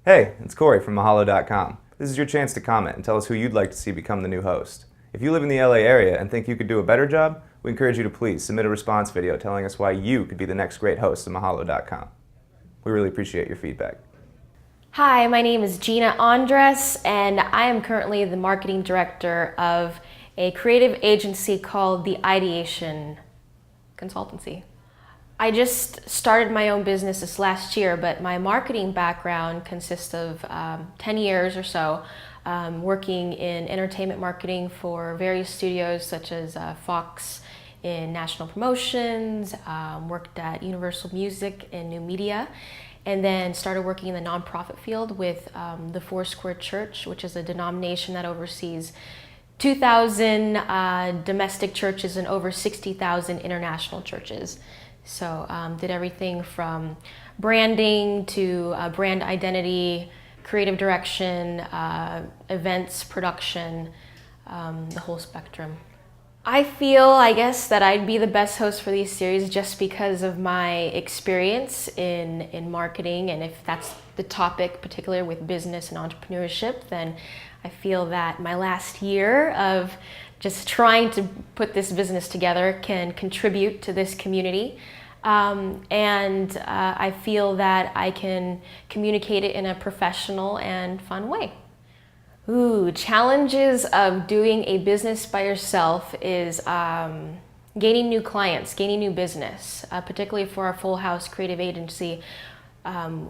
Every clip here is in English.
Hey, it's Corey from mahalodotcom. This is your chance to comment and tell us who you'd like to see become the new host. If you live in the LA area and think you could do a better job, we encourage you to please submit a response video telling us why you could be the next great host of mahalodotcom. We really appreciate your feedback. Hi, my name is Gina Andres, and I am currently the marketing director of a creative agency called the Ideation Consultancy. I just started my own business this last year, but my marketing background consists of 10 years or so working in entertainment marketing for various studios such as Fox in national promotions, worked at Universal Music in new media, and then started working in the nonprofit field with the Foursquare Church, which is a denomination that oversees 2,000 domestic churches and over 60,000 international churches. So did everything from branding to brand identity, creative direction, events, production, the whole spectrum. I feel, I guess, that I'd be the best host for these series just because of my experience in marketing, and if that's the topic, particularly with business and entrepreneurship, then I feel that my last year of just trying to put this business together can contribute to this community. I feel that I can communicate it in a professional and fun way. Ooh, challenges of doing a business by yourself is gaining new clients, gaining new business, particularly for our Full House creative agency.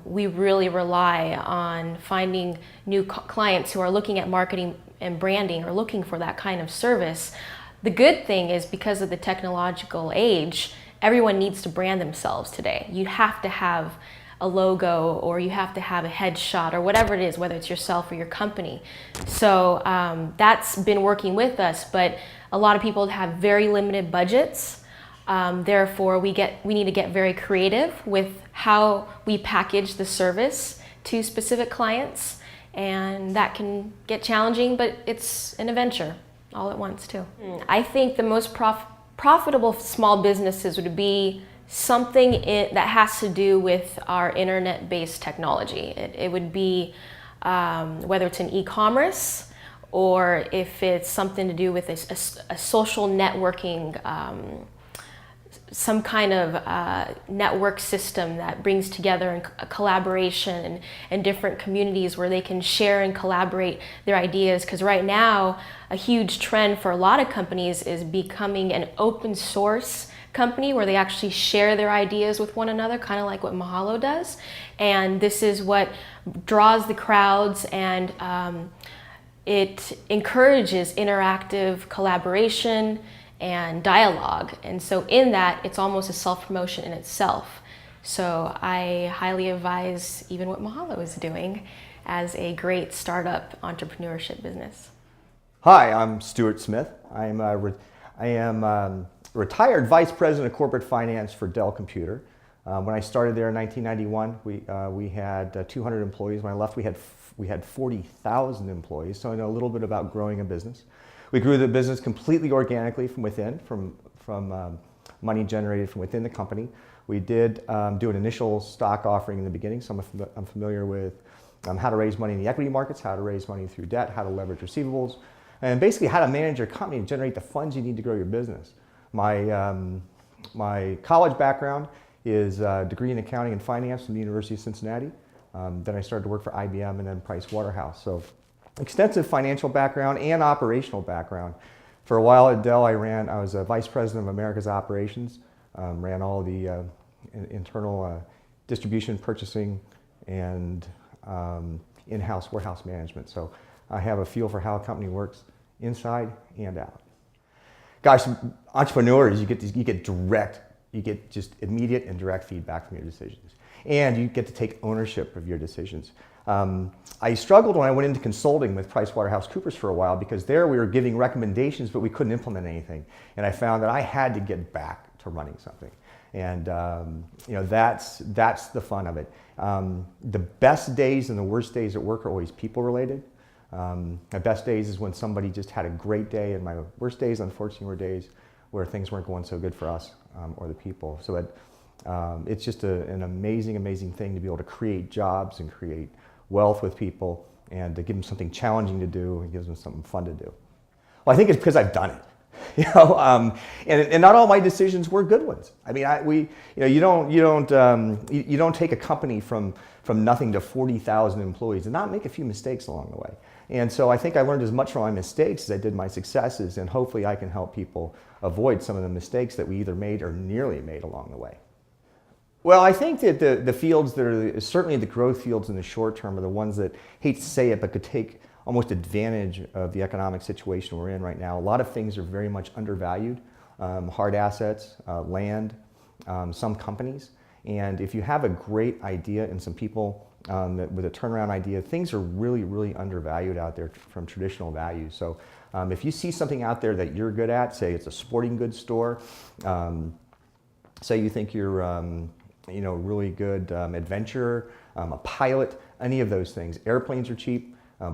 We really rely on finding new clients who are looking at marketing and branding or looking for that kind of service. The good thing is, because of the technological age, everyone needs to brand themselves today. You have to have a logo, or you have to have a headshot, or whatever it is, whether it's yourself or your company. So that's been working with us, but a lot of people have very limited budgets. Therefore, we need to get very creative with how we package the service to specific clients, and that can get challenging, but it's an adventure all at once too. I think the most profitable small businesses would be something that has to do with our internet-based technology. It would be whether it's an e-commerce, or if it's something to do with a social networking, some kind of network system that brings together a collaboration and different communities where they can share and collaborate their ideas. Because right now, a huge trend for a lot of companies is becoming an open source company where they actually share their ideas with one another, kind of like what Mahalo does. And this is what draws the crowds, and it encourages interactive collaboration and dialogue. And so in that, it's almost a self-promotion in itself. So I highly advise even what Mahalo is doing as a great startup entrepreneurship business. Hi, I'm Stuart Smith. I am retired Vice President of Corporate Finance for Dell Computer. When I started there in 1991, we had 200 employees. When I left, we had 40,000 employees, so I know a little bit about growing a business. We grew the business completely organically from within, from money generated from within the company. We did do an initial stock offering in the beginning, so I'm familiar with how to raise money in the equity markets, how to raise money through debt, how to leverage receivables, and basically how to manage your company and generate the funds you need to grow your business. My college background is a degree in accounting and finance from the University of Cincinnati. Then I started to work for IBM and then Price Waterhouse. So extensive financial background and operational background. For a while at Dell, I was a vice president of America's operations, ran all the internal distribution, purchasing, and in-house warehouse management. So I have a feel for how a company works inside and out. Gosh, entrepreneurs, you get just immediate and direct feedback from your decisions. And you get to take ownership of your decisions. I struggled when I went into consulting with PricewaterhouseCoopers for a while, because there we were giving recommendations, but we couldn't implement anything. And I found that I had to get back to running something. And that's the fun of it. The best days and the worst days at work are always people related. My best days is when somebody just had a great day, and my worst days, unfortunately, were days where things weren't going so good for us or the people. So it's just an amazing, amazing thing to be able to create jobs and create wealth with people and to give them something challenging to do and gives them something fun to do. Well, I think it's because I've done it. And not all my decisions were good ones. I mean, you don't take a company from nothing to 40,000 employees and not make a few mistakes along the way. And so I think I learned as much from my mistakes as I did my successes, and hopefully I can help people avoid some of the mistakes that we either made or nearly made along the way. Well, I think that the fields that are certainly the growth fields in the short term are the ones that, hate to say it, but could take almost advantage of the economic situation we're in right now. A lot of things are very much undervalued, hard assets, land, some companies. And if you have a great idea and some people with a turnaround idea, things are really, really undervalued out there from traditional values. So if you see something out there that you're good at, say it's a sporting goods store, say you think you're really good adventurer, a pilot, any of those things. Airplanes are cheap.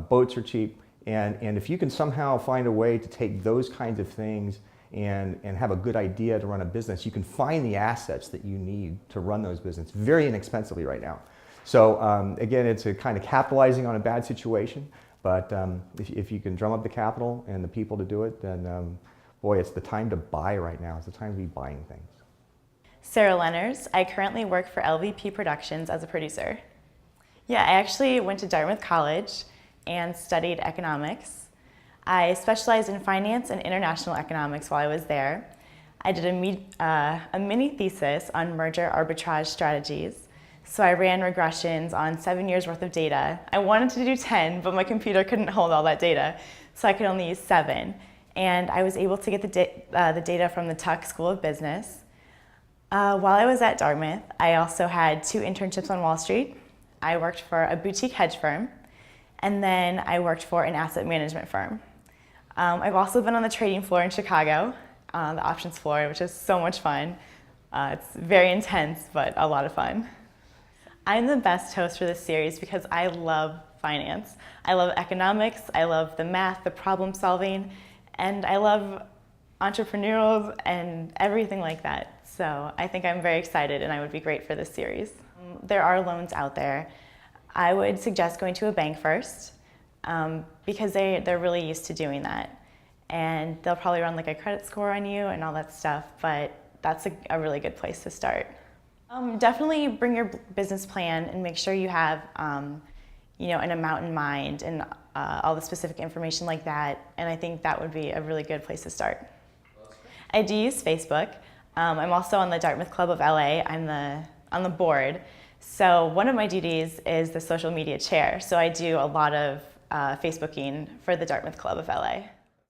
Boats are cheap, and if you can somehow find a way to take those kinds of things and have a good idea to run a business, you can find the assets that you need to run those businesses very inexpensively right now. So again, it's a kind of capitalizing on a bad situation, but if you can drum up the capital and the people to do it, then boy, it's the time to buy right now. It's the time to be buying things. Sarah Leonards. I currently work for LVP Productions as a producer. Yeah, I actually went to Dartmouth College and studied economics. I specialized in finance and international economics while I was there. I did a mini thesis on merger arbitrage strategies. So I ran regressions on 7 years worth of data. I wanted to do 10, but my computer couldn't hold all that data, so I could only use 7. And I was able to get the data from the Tuck School of Business. While I was at Dartmouth, I also had 2 internships on Wall Street. I worked for a boutique hedge firm, and then I worked for an asset management firm. I've also been on the trading floor in Chicago, the options floor, which is so much fun. It's very intense, but a lot of fun. I'm the best host for this series because I love finance. I love economics, I love the math, the problem solving, and I love entrepreneurs and everything like that. So I think I'm very excited and I would be great for this series. There are loans out there. I would suggest going to a bank first because they're really used to doing that. And they'll probably run like a credit score on you and all that stuff, but that's a really good place to start. Definitely bring your business plan and make sure you have an amount in mind and all the specific information like that. And I think that would be a really good place to start. I do use Facebook. I'm also on the Dartmouth Club of LA. I'm on the board. So one of my duties is the social media chair. So I do a lot of Facebooking for the Dartmouth Club of LA.